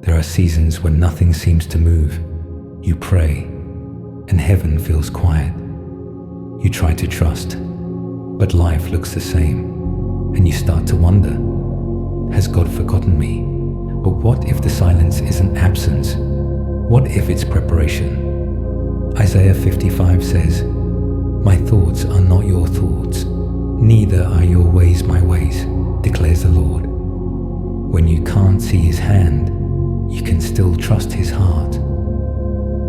There are seasons when nothing seems to move. You pray, and heaven feels quiet. You try to trust, but life looks the same, and you start to wonder, has God forgotten me? But what if the silence isn't absence? What if it's preparation? Isaiah 55 says, "My thoughts are not your thoughts, neither are your ways my ways, declares the Lord." When you can't see His hand, you can still trust His heart.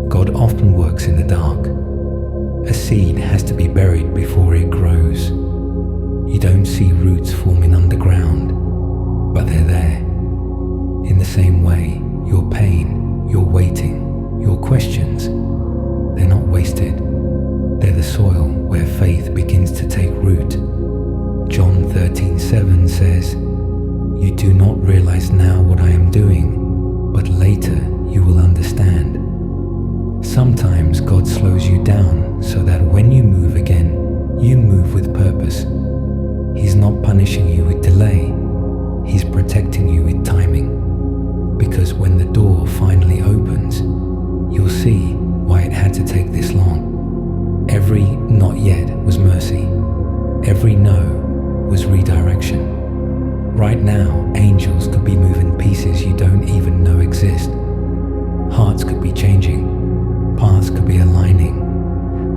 God often works in the dark. A seed has to be buried before it grows. You don't see roots forming underground, but they're there. In the same way, your pain, your waiting, your questions, they're not wasted. They're the soil where faith begins to take root. John 13:7 says, "You do not realize now what I am doing, but later you will understand." Sometimes God slows you down so that when you move again, you move with purpose. He's not punishing you with delay. He's protecting you with timing. Because when the door finally opens, you'll see why it had to take this long. Every not yet was mercy. Every no was redirection. Right now, angels could be moving pieces you don't even know exist. Hearts could be changing. Paths could be aligning.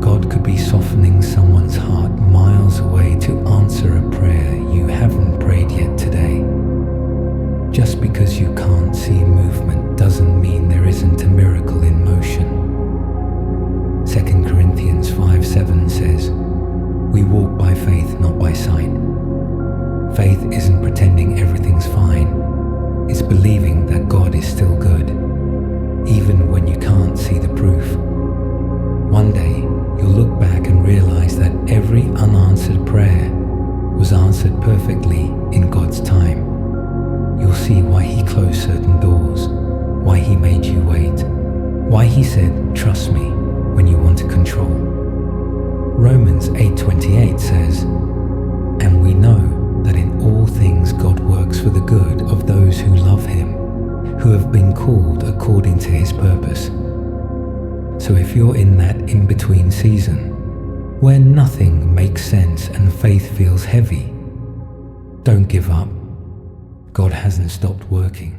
God could be softening someone's heart miles away to answer a prayer you haven't prayed yet today. Just because you can't see movement doesn't mean there isn't a miracle in motion. 2 Corinthians 5:7 says, "We walk by faith, not by sight." Faith isn't pretending everything's fine. It's believing that God is still good, even when you can't see the proof. One day, you'll look back and realize that every unanswered prayer was answered perfectly in God's time. You'll see why He closed certain doors, why He made you wait, why He said, "Trust me," when you want to control. Romans 8:28 says, "And we know that in all things God works for the good of those who love Him, who have been called according to His purpose." So if you're in that in-between season, where nothing makes sense and faith feels heavy, don't give up. God hasn't stopped working.